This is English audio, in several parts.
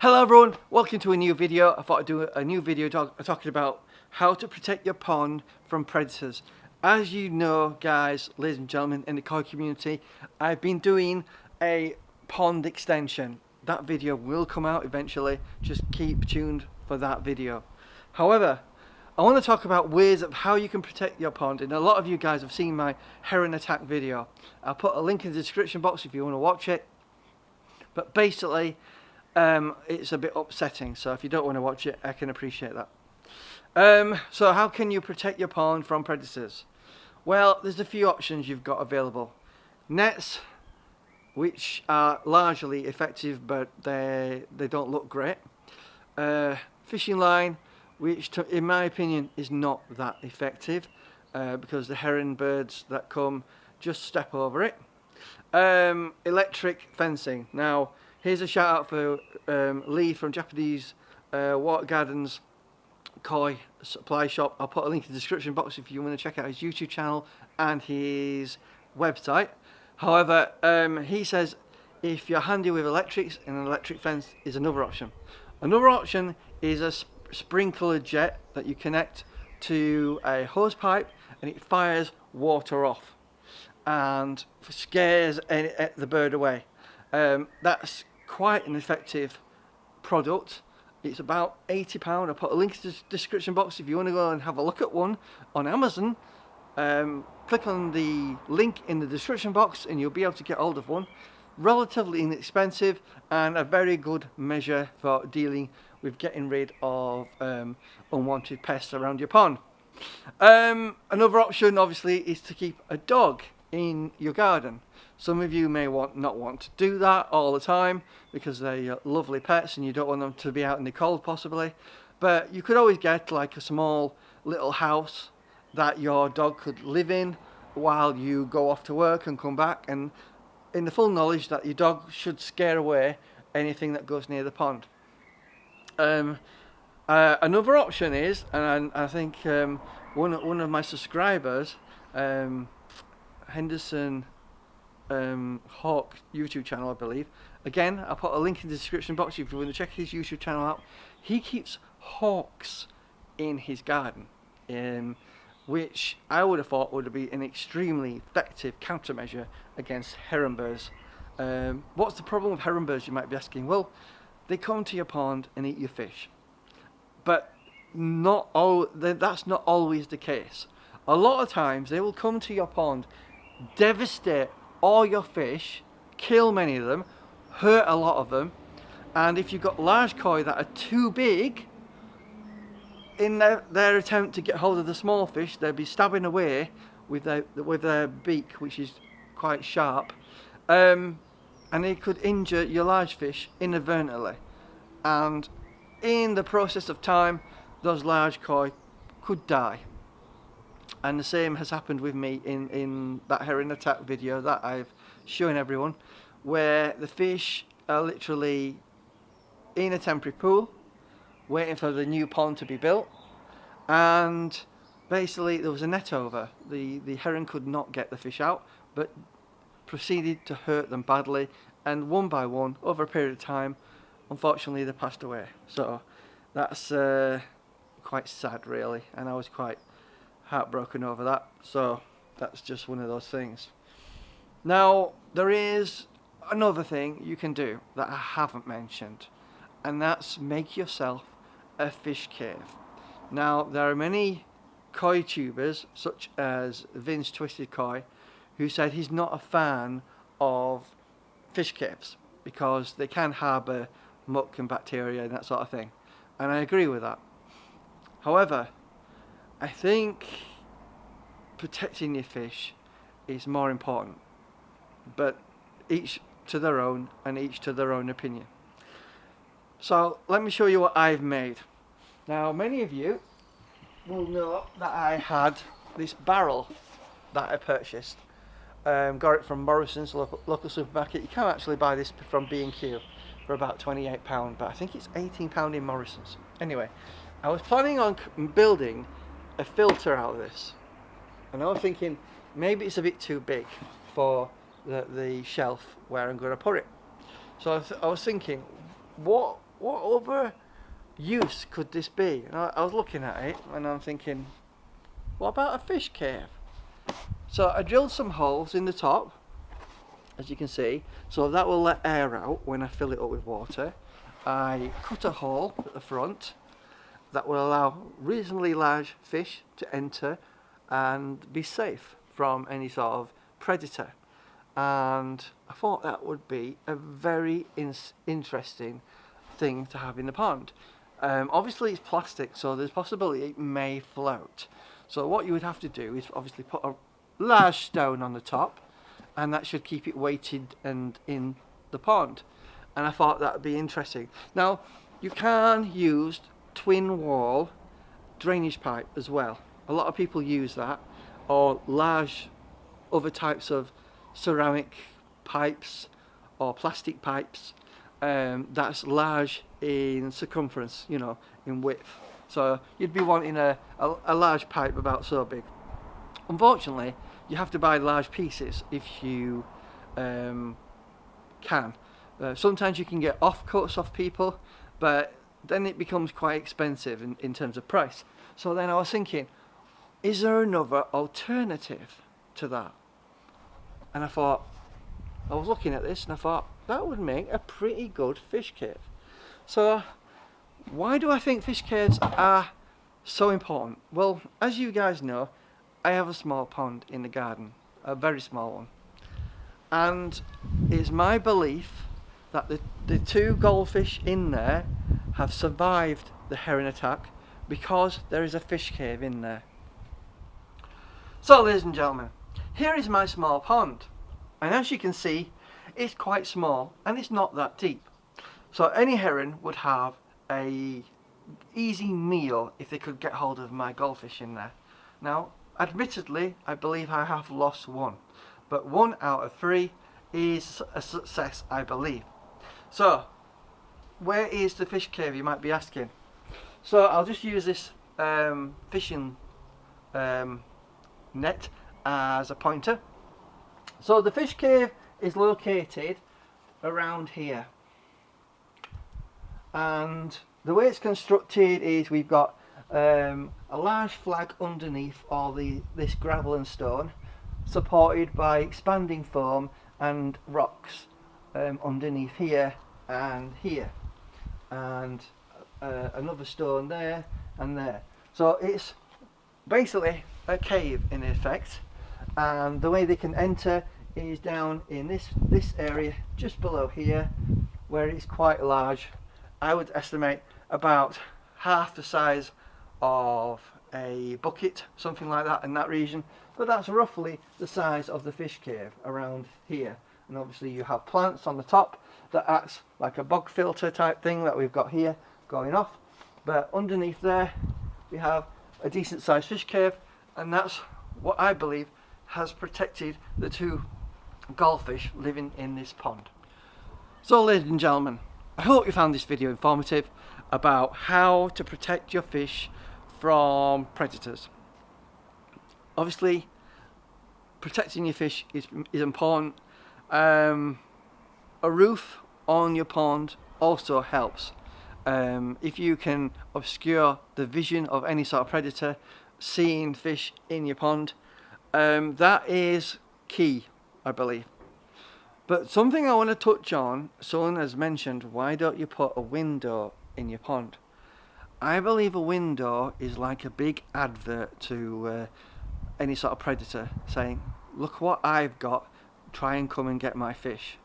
Hello everyone, welcome to a new video. I thought I'd do a new video talking about how to protect your pond from predators. As you know, guys, ladies and gentlemen, in the koi community, I've been doing a pond extension. That video will come out eventually, just keep tuned for that video. However, I want to talk about ways of how you can protect your pond, and a lot of you guys have seen my heron attack video. I'll put a link in the description box if you want to watch it. But basically, it's a bit upsetting, so if you don't want to watch it, I can appreciate that. So how can you protect your pond from predators? Well, there's a few options you've got available. Nets, which are largely effective, but they don't look great. Fishing line, which in my opinion is not that effective, because the heron birds that come just step over it. Electric fencing. Now, here's a shout out for Lee from Japanese Water Gardens Koi Supply Shop. I'll put a link in the description box if you want to check out his YouTube channel and his website. However, he says if you're handy with electrics, an electric fence is another option. Another option is a sprinkler jet that you connect to a hose pipe and it fires water off and scares the bird away. That's quite an effective product. It's about £80. I'll put a link in the description box if you want to go and have a look at one on Amazon. Click on the link in the description box and you'll be able to get hold of one. Relatively inexpensive and a very good measure for dealing with getting rid of unwanted pests around your pond. Another option obviously is to keep a dog in your garden. Some of you may not want to do that all the time because they're lovely pets and you don't want them to be out in the cold possibly, but you could always get like a small little house that your dog could live in while you go off to work and come back, and in the full knowledge that your dog should scare away anything that goes near the pond. Another option is, and I think one of my subscribers, Henderson Hawk YouTube channel, I believe. Again, I'll put a link in the description box if you want to check his YouTube channel out. He keeps hawks in his garden, which I would have thought would be an extremely effective countermeasure against heron birds. What's the problem with heron birds, you might be asking? Well, they come to your pond and eat your fish, but that's not always the case. A lot of times they will come to your pond, devastate all your fish, kill many of them, hurt a lot of them, and if you've got large koi that are too big, in their attempt to get hold of the small fish, they'll be stabbing away with their beak, which is quite sharp, and they could injure your large fish inadvertently, and in the process of time those large koi could die. And the same has happened with me in that heron attack video that I've shown everyone, where the fish are literally in a temporary pool waiting for the new pond to be built, and basically there was a net over. The heron could not get the fish out but proceeded to hurt them badly, and one by one over a period of time unfortunately they passed away. So that's quite sad really, and I was quite heartbroken over that. So that's just one of those things. Now there is another thing you can do that I haven't mentioned, and that's make yourself a fish cave. Now there are many koi tubers such as Vince Twisted Koi who said he's not a fan of fish caves because they can harbour muck and bacteria and that sort of thing, and I agree with that. However, I think protecting your fish is more important, but each to their own and each to their own opinion. So let me show you what I've made. Now many of you will know that I had this barrel that I purchased. Got it from Morrison's local supermarket. You can actually buy this from B&Q for about £28, but I think it's £18 in Morrison's. Anyway, I was planning on building a filter out of this, and I was thinking maybe it's a bit too big for the shelf where I'm going to put it. So I was thinking, what what other use could this be? And I was looking at it and I'm thinking, what about a fish cave? So I drilled some holes in the top, as you can see, so that will let air out when I fill it up with water. I cut a hole at the front that will allow reasonably large fish to enter and be safe from any sort of predator. And I thought that would be a very interesting thing to have in the pond. Obviously it's plastic, so there's a possibility it may float. So what you would have to do is obviously put a large stone on the top, and that should keep it weighted and in the pond. And I thought that would be interesting. Now, you can use twin wall drainage pipe as well. A lot of people use that, or large other types of ceramic pipes or plastic pipes that's large in circumference, you know, in width. So you'd be wanting a large pipe about so big. Unfortunately, you have to buy large pieces if you can. Sometimes you can get offcuts off people, but then it becomes quite expensive in terms of price. So then I was thinking, is there another alternative to that? And I thought, I was looking at this and I thought, that would make a pretty good fish cave. So why do I think fish caves are so important? Well, as you guys know, I have a small pond in the garden, a very small one. And it's my belief that the two goldfish in there have survived the heron attack because there is a fish cave in there. So ladies and gentlemen, here is my small pond, and as you can see, it's quite small and it's not that deep. So any heron would have a easy meal if they could get hold of my goldfish in there. Now, admittedly, I believe I have lost one, but 1 out of 3 is a success, I believe. So, where is the fish cave, you might be asking? So I'll just use this fishing net as a pointer. So the fish cave is located around here, and the way it's constructed is we've got a large flag underneath all this gravel and stone, supported by expanding foam and rocks underneath here and here, and another stone there and there. So it's basically a cave in effect, and the way they can enter is down in this area just below here, where it's quite large. I would estimate about half the size of a bucket, something like that in that region, but that's roughly the size of the fish cave around here. And obviously you have plants on the top that acts like a bog filter type thing that we've got here going off, but underneath there we have a decent sized fish cave, and that's what I believe has protected the two goldfish living in this pond. So ladies and gentlemen, I hope you found this video informative about how to protect your fish from predators. Obviously, protecting your fish is important. A roof on your pond also helps. If you can obscure the vision of any sort of predator seeing fish in your pond, that is key, I believe. But something I want to touch on, someone has mentioned, why don't you put a window in your pond? I believe a window is like a big advert to any sort of predator saying, look what I've got, try and come and get my fish.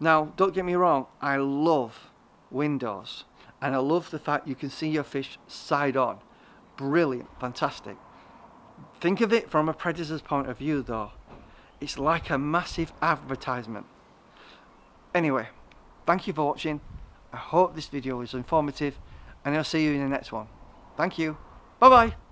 Now, don't get me wrong, I love windows, and I love the fact you can see your fish side on. Brilliant, fantastic. Think of it from a predator's point of view though. It's like a massive advertisement. Anyway, thank you for watching. I hope this video was informative, and I'll see you in the next one. Thank you. Bye bye.